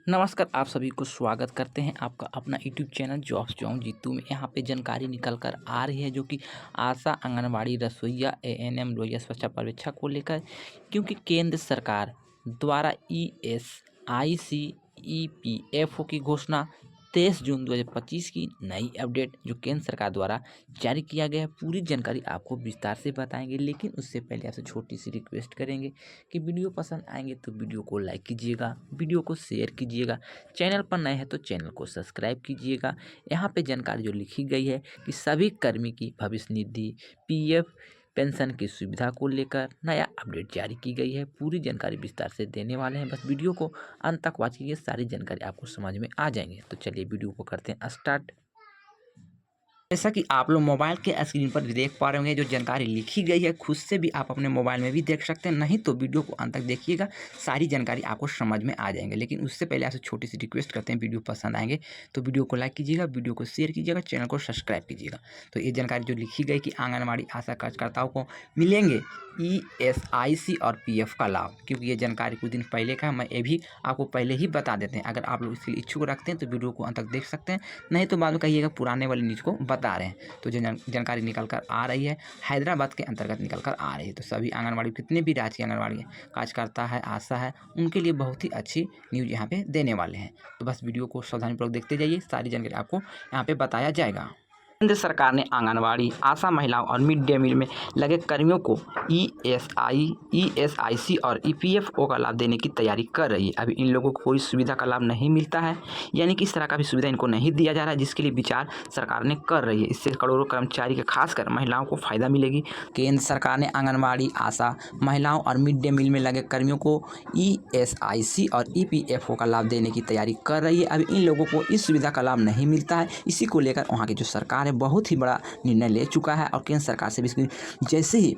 नमस्कार, आप सभी को स्वागत करते हैं आपका अपना YouTube channel jobs John Jeetu में। यहाँ पे जानकारी निकल कर आ रही है जो कि आशा, आंगनबाड़ी, रसोइया, एएनएम, लोहिया स्वच्छता पर्यवेक्षक को लेकर, क्योंकि केंद्र सरकार द्वारा ईएसआईसी ईपीएफओ की घोषणा 23 जून 2025 की नई अपडेट जो केंद्र सरकार द्वारा जारी किया गया है। पूरी जानकारी आपको विस्तार से बताएंगे, लेकिन उससे पहले आपसे छोटी सी रिक्वेस्ट करेंगे कि वीडियो पसंद आएंगे तो वीडियो को लाइक कीजिएगा, वीडियो को शेयर कीजिएगा, चैनल पर नए हैं तो चैनल को सब्सक्राइब कीजिएगा। यहाँ पे जानकारी जो लिखी गई है कि सभी कर्मी की भविष्य निधि पीएफ पेंशन की सुविधा को लेकर नया अपडेट जारी की गई है। पूरी जानकारी विस्तार से देने वाले हैं, बस वीडियो को अंत तक वॉच कीजिए, सारी जानकारी आपको समझ में आ जाएंगे। तो चलिए वीडियो को करते हैं स्टार्ट। जैसा कि आप लोग मोबाइल के स्क्रीन पर देख पा रहे होंगे, जो जानकारी लिखी गई है खुद से भी आप अपने मोबाइल में भी देख सकते हैं, नहीं तो वीडियो को अंत तक देखिएगा, सारी जानकारी आपको समझ में आ जाएंगे। लेकिन उससे पहले आपसे छोटी सी रिक्वेस्ट करते हैं, वीडियो पसंद आएंगे तो वीडियो को लाइक कीजिएगा, वीडियो को शेयर कीजिएगा, चैनल को सब्सक्राइब कीजिएगा। तो ये जानकारी जो लिखी गई कि आंगनबाड़ी आशा कार्यकर्ताओं को मिलेंगे ईएसआईसी और पीएफ का लाभ, क्योंकि ये जानकारी कुछ दिन पहले का, मैं ये भी आपको पहले ही बता देते हैं। अगर आप लोग इसके लिए इच्छुक रखते हैं तो वीडियो को अंत तक देख सकते हैं, नहीं तो बाद में कहिएगा पुराने वाली न्यूज़ को बता रहे हैं। तो जो जानकारी निकल कर आ रही है हैदराबाद के अंतर्गत निकल कर आ रही है, तो सभी आंगनबाड़ी कितने भी राज्य की आंगनबाड़ी कार्यकर्ता है, आशा है, उनके लिए बहुत ही अच्छी न्यूज़ यहाँ पे देने वाले हैं। तो बस वीडियो को सावधानीपूर्वक देखते जाइए, सारी जानकारी आपको यहाँ पे बताया जाएगा। केंद्र सरकार ने आंगनबाड़ी, आशा महिलाओं और मिड डे मील में लगे कर्मियों को ईएसआईसी और ईपीएफओ का लाभ देने की तैयारी कर रही है। अभी इन लोगों को कोई सुविधा का लाभ नहीं मिलता है, यानी कि इस तरह का भी सुविधा इनको नहीं दिया जा रहा है, जिसके लिए विचार सरकार ने कर रही है। इससे करोड़ों कर्मचारी के खासकर महिलाओं को फायदा मिलेगी। केंद्र सरकार ने आंगनबाड़ी, आशा महिलाओं और मिड डे मील में लगे कर्मियों को ईएसआईसी और ईपीएफओ का लाभ देने की तैयारी कर रही है। अभी इन लोगों को इस सुविधा का लाभ नहीं मिलता है, इसी को लेकर वहाँ की जो सरकार बहुत ही बड़ा निर्णय ले चुका है और केंद्र सरकार से भी जैसे ही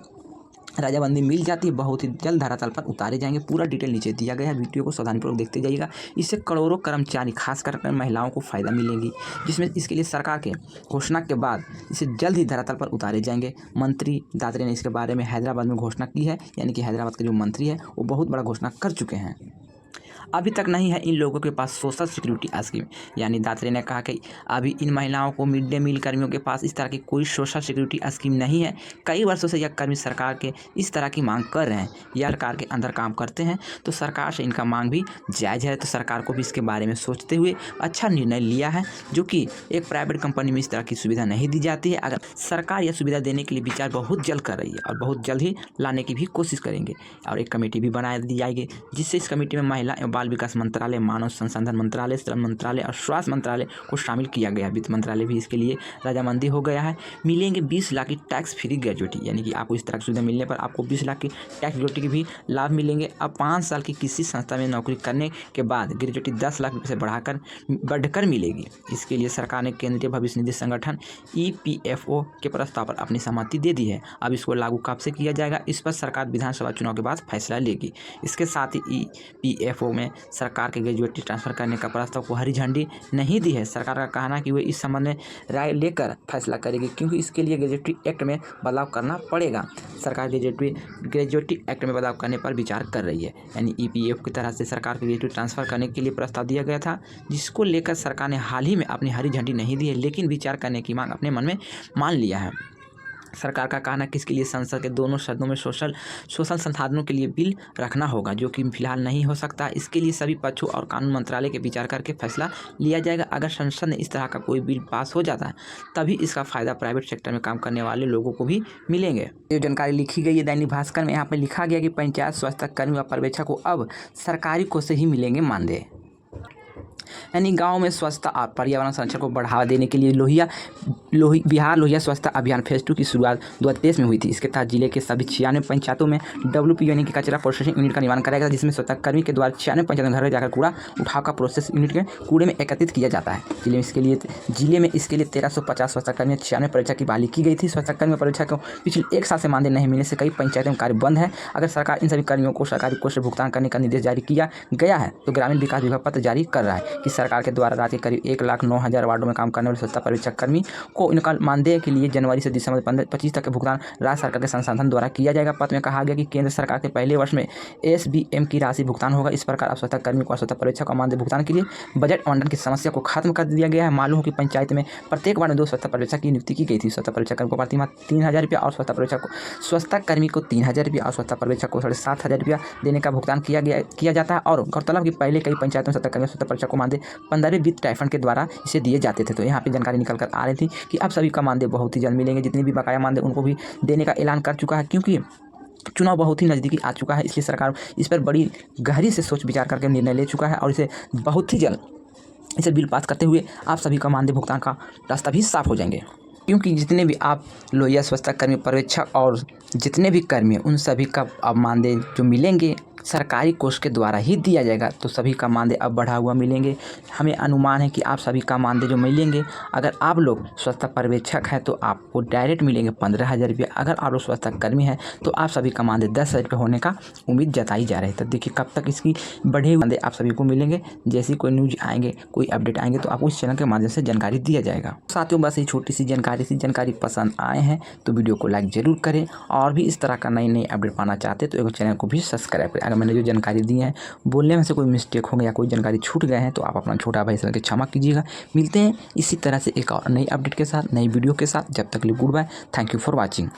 राजाबंदी मिल जाती है बहुत ही जल्द धरातल पर उतारे जाएंगे। पूरा डिटेल नीचे दिया गया है, वीडियो को सावधानीपूर्वक देखते जाइएगा। इससे करोड़ों कर्मचारी खासकर महिलाओं को फायदा मिलेगी, जिसमें इसके लिए सरकार के घोषणा के बाद इसे जल्द ही धरातल पर उतारे जाएंगे। मंत्री दादरे ने इसके बारे में हैदराबाद में घोषणा की है, यानी कि हैदराबाद के जो मंत्री है वो बहुत बड़ा घोषणा कर चुके हैं। अभी तक नहीं है इन लोगों के पास सोशल सिक्योरिटी स्कीम, यानी दात्रे ने कहा कि अभी इन महिलाओं को मिड डे मील कर्मियों के पास इस तरह की कोई सोशल सिक्योरिटी स्कीम नहीं है। कई वर्षों से यह कर्मी सरकार के इस तरह की मांग कर रहे हैं, यह सरकार के अंदर काम करते हैं, तो सरकार से इनका मांग भी जायज़ है। तो सरकार को भी इसके बारे में सोचते हुए अच्छा निर्णय लिया है, जो कि एक प्राइवेट कंपनी में इस तरह की सुविधा नहीं दी जाती है। अगर सरकार यह सुविधा देने के लिए विचार बहुत जल्द कर रही है और बहुत जल्द ही लाने की भी कोशिश करेंगे, और एक कमेटी भी बना दी जाएगी, जिससे इस कमेटी में महिला एवं बाल विकास मंत्रालय, मानव संसाधन मंत्रालय, श्रम मंत्रालय और स्वास्थ्य मंत्रालय को शामिल किया गया। वित्त मंत्रालय भी इसके लिए रजामंदी हो गया है। मिलेंगे 20 लाख की टैक्स फ्री ग्रेजुएटी, यानी कि आपको इस तरह की सुविधा मिलने पर आपको 20 लाख की टैक्स ग्रेजुएटी के भी लाभ मिलेंगे। अब 5 साल की किसी संस्था में नौकरी करने के बाद ग्रेजुएटी 10 लाख से बढ़कर मिलेगी। इसके लिए सरकार ने केंद्रीय भविष्य निधि संगठन ईपीएफओ के प्रस्ताव पर अपनी सहमति दे दी है। अब इसको लागू कब से किया जाएगा, इस पर सरकार विधानसभा चुनाव के बाद फैसला लेगी। इसके साथ ही ईपीएफओ में सरकार के ग्रेजुएटी ट्रांसफर करने का प्रस्ताव को हरी झंडी नहीं दी है। सरकार का कहना है कि वे इस संबंध में राय लेकर फैसला करेगी, क्योंकि इसके लिए ग्रेजुएटी एक्ट में बदलाव करना पड़ेगा। सरकार ग्रेजुएटी एक्ट में बदलाव करने पर विचार कर रही है, यानी ईपीएफ की तरह से सरकार के ग्रेजुएटी ट्रांसफर करने के लिए प्रस्ताव दिया गया था, जिसको लेकर सरकार ने हाल ही में अपनी हरी झंडी नहीं दी है, लेकिन विचार करने की मांग अपने मन में मान लिया है। सरकार का कहना है कि इसके लिए संसद के दोनों सदनों में सोशल संसाधनों के लिए बिल रखना होगा, जो कि फिलहाल नहीं हो सकता। इसके लिए सभी पक्षों और कानून मंत्रालय के विचार करके फैसला लिया जाएगा। अगर संसद ने इस तरह का कोई बिल पास हो जाता है, तभी इसका फ़ायदा प्राइवेट सेक्टर में काम करने वाले लोगों को भी मिलेंगे। ये जानकारी लिखी गई है दैनिक भास्कर में। यहाँ पर लिखा गया कि पंचायत स्वच्छता कर्मी व पर्यवेक्षक को अब सरकारी कोष से ही मिलेंगे मानदेय, यानी गांव में स्वच्छता और पर्यावरण संरक्षण को बढ़ावा देने के लिए बिहार लोहिया स्वच्छता अभियान फेज 2 की शुरुआत 2023 में हुई थी। इसके तहत जिले के सभी 96 पंचायतों में WP यानी कि कचरा प्रोसेसिंग यूनिट का निर्माण कराया गया, जिसमें स्वच्छता कर्मी के द्वारा 96 पंचायतों में घर जाकर कूड़ा उठाव का प्रोसेस यूनिट के कूड़े में एकत्रित किया जाता है। जिले में इसके लिए 1350 स्वच्छता कर्मी 96 पर्यवेक्षक की बहाली की गई थी। स्वच्छता कर्मी पर्यवेक्षक को पिछले 1 साल से मानदेय नहीं मिलने से कई पंचायतों में कार्य बंद है। अगर सरकार इन सभी कर्मियों को सरकारी कोष से भुगतान करने का निर्देश जारी किया गया है, तो ग्रामीण विकास विभाग पत्र जारी कर रहा है कि सरकार के द्वारा राज्य के करीब 1,09,000 वार्डों में काम करने वाले स्वच्छता पर्यवेक्षक कर्मी को इनका मानदेय के लिए जनवरी से दिसंबर 25 तक के भुगतान राज्य सरकार के संसाधन द्वारा किया जाएगा। पत्र में कहा गया कि केंद्र सरकार के पहले वर्ष में SBM की राशि भुगतान होगा। इस प्रकार अब स्वच्छता कर्मी को और स्वच्छता पर्यवेक्षक का मानदेय भुगतान के लिए बजट आवंटन की समस्या को खत्म कर दिया गया है। मालूम हो कि पंचायत में प्रत्येक वार्ड में 2 स्वच्छता पर्यवेक्षक की नियुक्ति की गई थी। स्वच्छता पर्यवेक्षक को प्रतिमाह 3,000 रुपया और स्वच्छता कर्मी को 3,000 रुपया और स्वच्छता पर्यवेक्षक को 7,500 रुपया देने का भुगतान किया जाता है। और गौरतलब कि पहले कई पंचायतों में स्वच्छता कर्मी स्वच्छता पर्यवेक्षक को मानदेय 15वें वित्त टाइफंड के द्वारा इसे दिए जाते थे। तो यहाँ पे जानकारी निकल कर आ रही थी कि अब सभी का मानदेय बहुत ही जल्द मिलेंगे। जितनी भी बकाया मानदेय उनको भी देने का ऐलान कर चुका है, क्योंकि चुनाव बहुत ही नज़दीकी आ चुका है। इसलिए सरकार इस पर बड़ी गहरी से सोच विचार करके निर्णय ले चुका है और इसे बहुत ही जल्द इसे बिल पास करते हुए आप सभी का मानदेय भुगतान का रास्ता भी साफ हो जाएंगे। क्योंकि जितने भी आप लोहिया स्वच्छता कर्मी पर्यवेक्षक और जितने भी कर्मी उन सभी का अब मानदेय जो मिलेंगे सरकारी कोष के द्वारा ही दिया जाएगा। तो सभी का मानदेय अब बढ़ा हुआ मिलेंगे। हमें अनुमान है कि आप सभी का मानदेय जो मिलेंगे, अगर आप लोग स्वच्छता पर्यवेक्षक हैं तो आपको डायरेक्ट मिलेंगे 15,000 रुपये। अगर आप लोग स्वच्छता कर्मी हैं तो आप सभी का मानदेय 10,000 रुपये होने का उम्मीद जताई जा रही है। तो देखिए कब तक इसकी बढ़े हुए मानदेय आप सभी को मिलेंगे। जैसे कोई न्यूज आएंगे, कोई अपडेट आएंगे तो आपको इस चैनल के माध्यम से जानकारी दिया जाएगा। साथियों, बस ये छोटी सी जानकारी पसंद आए हैं तो वीडियो को लाइक ज़रूर करें और भी इस तरह का नई अपडेट पाना चाहते हैं तो एक चैनल को भी सब्सक्राइब करें। अगर मैंने जो जानकारी दी है बोलने में से कोई मिस्टेक हो गया या कोई जानकारी छूट गए हैं तो आप अपना छोटा भाई समझ के क्षमा कीजिएगा। मिलते हैं इसी तरह से एक और नई अपडेट के साथ, नई वीडियो के साथ। जब तक के लिए goodbye. Thank you for watching.